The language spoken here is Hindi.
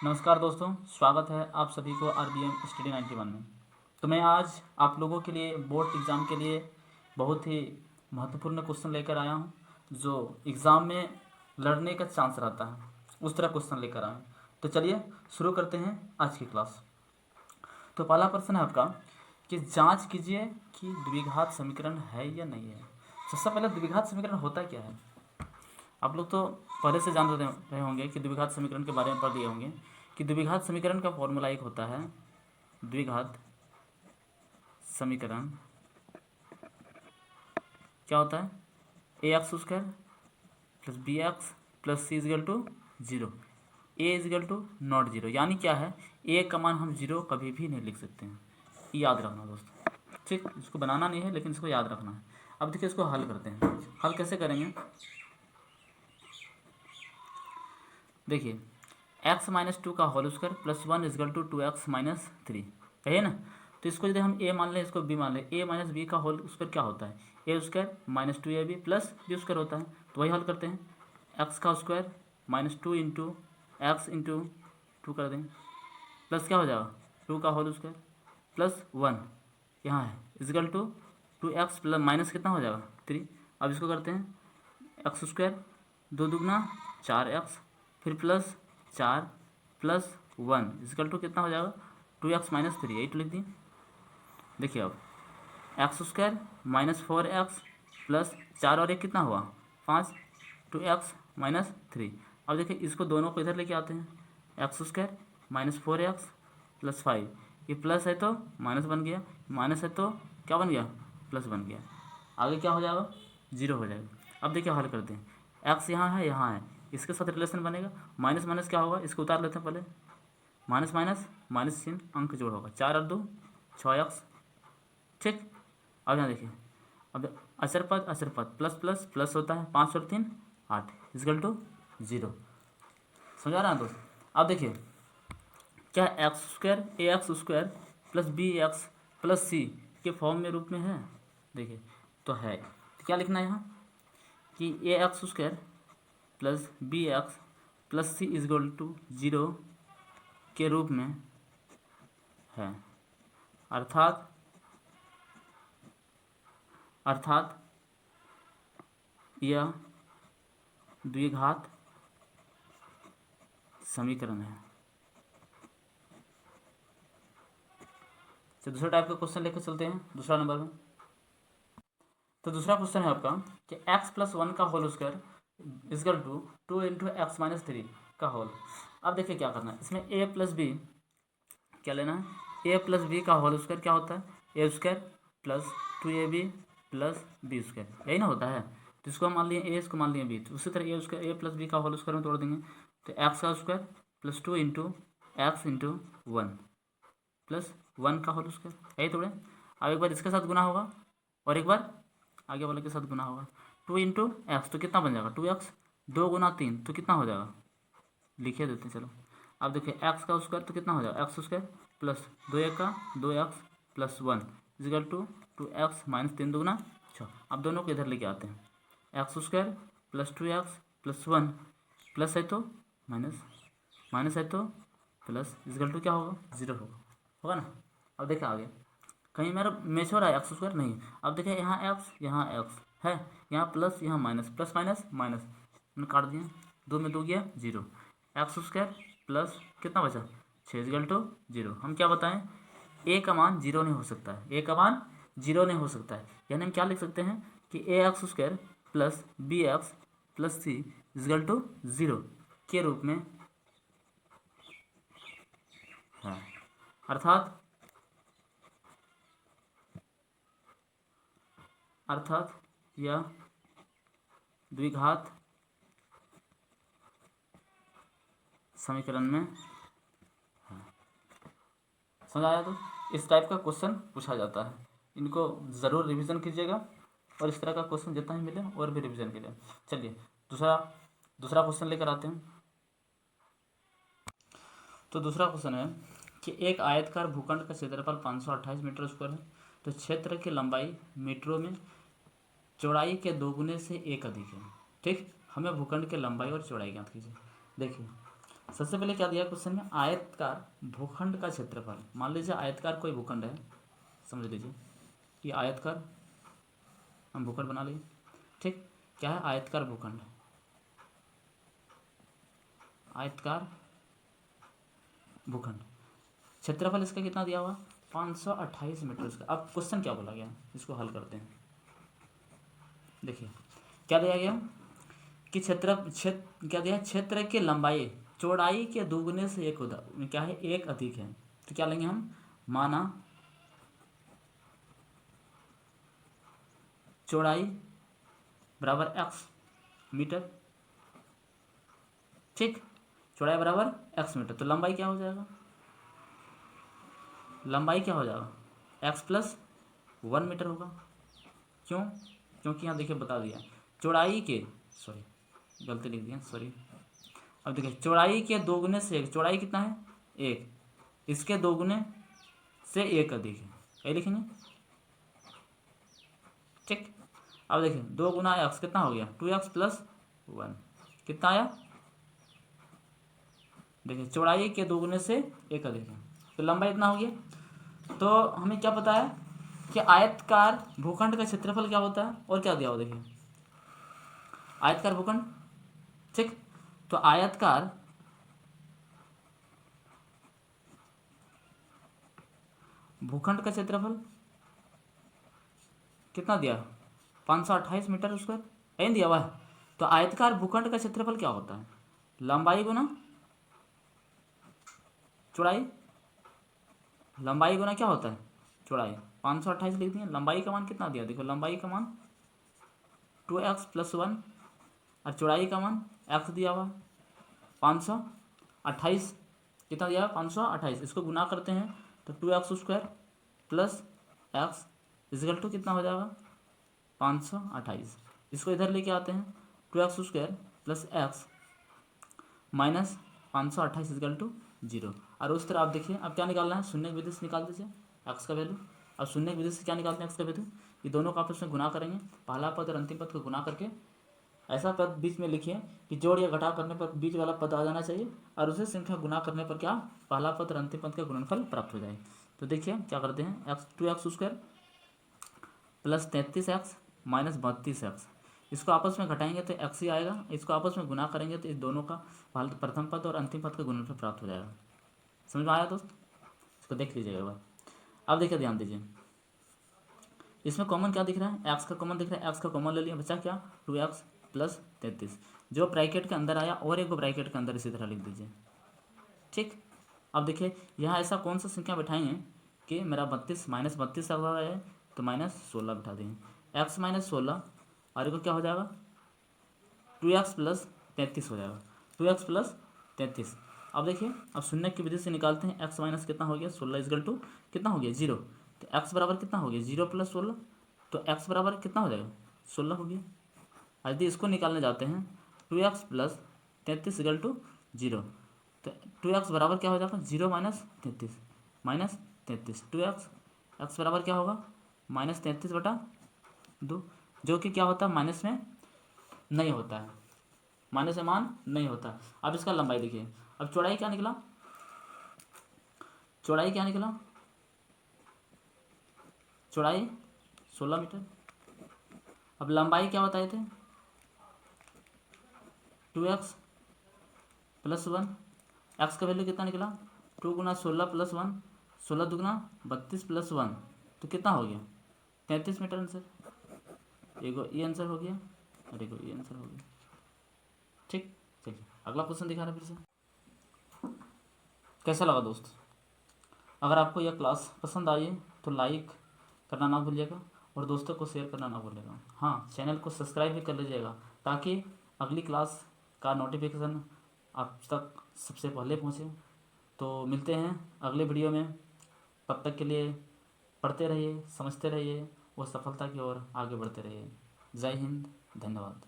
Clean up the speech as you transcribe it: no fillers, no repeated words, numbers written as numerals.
नमस्कार दोस्तों, स्वागत है आप सभी को RBM स्टडी 91 में। तो मैं आज आप लोगों के लिए बोर्ड एग्ज़ाम के लिए बहुत ही महत्वपूर्ण क्वेश्चन लेकर आया हूं, जो एग्ज़ाम में लड़ने का चांस रहता है, उस तरह क्वेश्चन लेकर आया हूं। तो चलिए शुरू करते हैं आज की क्लास। तो पहला प्रश्न है आपका कि जांच कीजिए कि द्विघात समीकरण है या नहीं है। सबसे पहले द्विघात समीकरण होता क्या है। आप लोग तो पहले से जान रहे होंगे कि द्विघात समीकरण के बारे में पढ़ लिए होंगे कि द्विघात समीकरण का फॉर्मूला एक होता है द्विघात समीकरण क्या होता है ax² plus bx plus c is equal to 0, a is equal to not 0। यानी क्या है, a का मान हम 0 कभी भी नहीं लिख सकते हैं, याद रखना दोस्तों। ठीक, इसको बनाना नहीं है लेकिन इसको याद रखना है। अब देखिए इसको हल करते हैं। हल कैसे करेंगे, देखिए x-2 का whole square plus 1 is equal to 2x-3 कहिए ना। तो इसको यदि हम a मान लें, इसको b मान लें, a माइनस बी का होल स्क्वायर क्या होता है, a square minus 2ab plus b square होता है। तो वही हल करते हैं, x का square minus 2 into x into 2 कर देंगे, प्लस क्या हो जाएगा 2 का होल स्क्वायर प्लस 1 यहाँ है is equal to 2x plus minus कितना हो जाएगा 3। अब इसको करते हैं एक्स स्क्वायर 2 दूगुना 4x फिर प्लस 4 प्लस 1 इजकल टू कितना हो जाएगा 2x-3, यही तो लिख दिए। देखिए अब x² माइनस 4x प्लस 4 और 1 कितना हुआ 5, 2x-3। अब देखिए इसको दोनों को इधर लेके आते हैं, x² माइनस 4x प्लस 5, ये प्लस है तो माइनस बन गया, माइनस है तो क्या बन गया प्लस बन गया। आगे क्या हो जाएगा 0 हो जाएगा। अब देखिए हल करते हैं, x यहाँ है, इसके साथ रिलेशन बनेगा, माइनस माइनस क्या होगा, इसको उतार लेते हैं पहले, माइनस माइनस माइनस चिन्ह अंक जोड़ होगा, 4 और 2 6x। ठीक, अब यहाँ देखिए, अब अचर पद प्लस प्लस प्लस होता है, 5 और 3 8 इजकल टू 0। समझा रहा है दोस्त। अब देखिए क्या x² ax² plus bx plus c के फॉर्म में रूप में है, देखिए तो है। तो क्या लिखना है यहाँ कि ax² plus bx plus c is equal to 0 के रूप में है, अर्थात यह द्विघात समीकरण है। तो दूसरा टाइप का क्वेश्चन लेकर चलते हैं दूसरा नंबर में। तो दूसरा क्वेश्चन है आपका कि x+1 का whole square is equal to 2 into x-3 का होल। अब देखिए क्या करना है, इसमें a प्लस बी क्या लेना है, a प्लस बी का होल स्क्वायर क्या होता है a² plus 2ab plus B square, यही ना होता है। तो इसको मान लिए a, इसको मान लिए b, तो उसी तरह a प्लस बी का होल स्क्वायर में तोड़ देंगे, तो x का square plus 2 into x into 1 plus 1 का होल स्क्वायर, यही तोड़े। अब एक बार इसके साथ गुना होगा और एक बार आगे वाले के साथ गुना होगा, 2 इंटू एक्स तो कितना बन जाएगा 2x, 2 गुना 3 तो कितना हो जाएगा, लिखिए देते चलो। अब देखिए एक्स का स्क्वायर तो कितना हो जाएगा x² प्लस 2 का 2x plus 1 is equal to 2x minus 3 दूगुना 6। अब दोनों को इधर लेके आते हैं, x² plus 2x plus 1 plus है तो माइनस, माइनस है तो प्लस इजकल टू क्या होगा 0 होगा ना। अब देखिए आगे कहीं मेरा मैच हो रहा है x² नहीं। अब देखिए यहाँ x है, यहाँ प्लस यहाँ माइनस, प्लस माइनस माइनस काट दिए, 2 में 2 गया 0, x² प्लस कितना बचा 6 इजकल टू 0। हम क्या बताएं, a का मान 0 नहीं हो सकता है, a का मान 0 नहीं हो सकता है, यानी हम क्या लिख सकते हैं कि ax² plus bx plus c is equal to 0 के रूप में है, अर्थात यह द्विघात समीकरण में है। समझ आया। तो इस टाइप का क्वेश्चन पूछा जाता है, इनको ज़रूर रिवीजन कीजिएगा और इस तरह का क्वेश्चन जितना ही मिले और भी रिवीजन कीजिए। चलिए दूसरा क्वेश्चन लेकर आते हैं। तो दूसरा क्वेश्चन है कि एक आयतकार भूखंड का क्षेत्रफल 528 मीटर स्क्वायर है, तो क्षेत्र की लंबाई मीटरों में चौड़ाई के 2 गुने से 1 अधिक है। ठीक, हमें भूखंड के लंबाई और चौड़ाई ज्ञात कीजिए। देखिए सबसे पहले क्या दिया क्वेश्चन में, आयतकार भूखंड का क्षेत्रफल। मान लीजिए आयतकार कोई भूखंड है, समझ लीजिए ये आयतकार हम भूखंड बना लिए, ठीक। क्या है, आयतकार भूखंड, आयतकार भूखंड, क्षेत्रफल इसका कितना दिया हुआ, 528 मीटर इसका। अब क्वेश्चन क्या बोला गया, इसको हल करते हैं। देखिए क्या दिया गया कि क्षेत्र क्या दिया, क्षेत्र की लंबाई चौड़ाई के दोगुने से एक क्या है, एक अधिक है। तो क्या लेंगे हम, माना चौड़ाई बराबर x मीटर, ठीक। चौड़ाई बराबर x मीटर, तो लंबाई क्या हो जाएगा, लंबाई क्या हो जाएगा, x प्लस 1 मीटर होगा। क्यों, क्योंकि यहाँ देखिए बता दिया चौड़ाई के, सॉरी गलती लिख दिया, सॉरी। अब देखिए चौड़ाई के दोगुने से एक, चौड़ाई कितना है, एक, इसके दोगुने से एक अधिक है, क्या लिखेंगे, ठीक। अब देखिए 2 गुना एक्स कितना हो गया, 2x प्लस 1, कितना आया, देखिए चौड़ाई के दोगुने से एक अधिक है, तो लंबाई इतना हो गया। तो हमें क्या पता है कि आयतकार भूखंड का क्षेत्रफल क्या होता है, और क्या दिया हो, देखिए आयतकार भूखंड, ठीक। तो आयतकार भूखंड का क्षेत्रफल कितना दिया, 528 मीटर स्क्वायर, नहीं दिया हुआ है। तो आयतकार भूखंड का क्षेत्रफल क्या होता है, लंबाई गुना चौड़ाई, लंबाई गुना क्या होता है, चौड़ाई। 528 लिख दिए, लंबाई का मान कितना दिया, देखो लंबाई का मान 2x प्लस 1 और चौड़ाई का मान x दिया हुआ 528, कितना दिया हुआ 528, इसको गुना करते हैं तो 2x square plus x is equal to कितना हो जाएगा 528। इसको इधर लेके आते हैं, 2x square plus x minus 528 is equal to 0। और उस तरह आप देखिए अब क्या निकालना है, शून्य की विधि से निकाल दीजिए x का वैल्यू। अब शून्य की विधि से क्या निकालते हैं, x का वैल्यू, ये दोनों को आपस में गुना करेंगे, पहला पद और अंतिम पद को गुना करके ऐसा पद बीच में लिखिए कि जोड़ या घटाव करने पर बीच वाला पद आ जाना चाहिए, और उसे संख्या गुना करने पर क्या, पहला पद और अंतिम पद का गुणनफल प्राप्त हो जाए। तो देखिए क्या करते हैं, x 2x square plus 33x minus 32x, इसको आपस में घटाएंगे तो x ही आएगा, इसको आपस में गुना करेंगे तो इस दोनों का प्रथम पद और अंतिम पद का गुणनफल प्राप्त हो जाएगा। समझ में आया दोस्त, इसको देख लीजिएगा एक बार। अब देखिए ध्यान दीजिए, इसमें कॉमन क्या दिख रहा है, x का कॉमन दिख रहा है, x का कॉमन ले लिया, बचा क्या 2x प्लस 33, जो ब्रैकेट के अंदर आया और एक को ब्रैकेट के अंदर इसी तरह लिख दीजिए, ठीक। अब देखिए यहाँ ऐसा कौन सा संख्या बैठाएंगे कि मेरा 32 माइनस 32 आ रहा है, तो माइनस 16 बैठा देंगे, x माइनस 16 और एक क्या हो जाएगा 2x प्लस 33 हो जाएगा, 2x प्लस 33। अब देखिए अब शून्य की विधि से निकालते हैं, x माइनस कितना हो गया 16 इजगल टू कितना हो गया 0, तो x बराबर कितना हो गया 0 प्लस 16, तो x बराबर कितना हो जाएगा 16 हो गया। यदि इसको निकालने जाते हैं 2x प्लस 33 इजगल टू 0, तो 2x बराबर क्या हो जाएगा 0 माइनस 33 2x, x बराबर क्या होगा माइनस 33 बटा 2, जो कि क्या होता है माइनस में नहीं होता है, माइनस में मान नहीं होता। अब इसका लंबाई देखिए, अब चौड़ाई क्या निकला, चौड़ाई क्या निकला, चौड़ाई 16 मीटर। अब लंबाई क्या बताए थे 2x प्लस 1, एक्स का वैल्यू कितना निकला 2 गुना 16 प्लस 1, 16 दुगुना 32 प्लस 1, तो कितना हो गया 33 मीटर आंसर। एगो ये आंसर हो गया और एगो ये आंसर हो गया, ठीक। चलिए अगला क्वेश्चन दिखा रहे फिर से। कैसा लगा दोस्त, अगर आपको यह क्लास पसंद आई है तो लाइक करना ना भूलिएगा और दोस्तों को शेयर करना ना भूलिएगा। हाँ, चैनल को सब्सक्राइब भी कर लीजिएगा ताकि अगली क्लास का नोटिफिकेशन आप तक सबसे पहले पहुँचे। तो मिलते हैं अगले वीडियो में, तब तक के लिए पढ़ते रहिए, समझते रहिए और सफलता की ओर आगे बढ़ते रहिए। जय हिंद, धन्यवाद।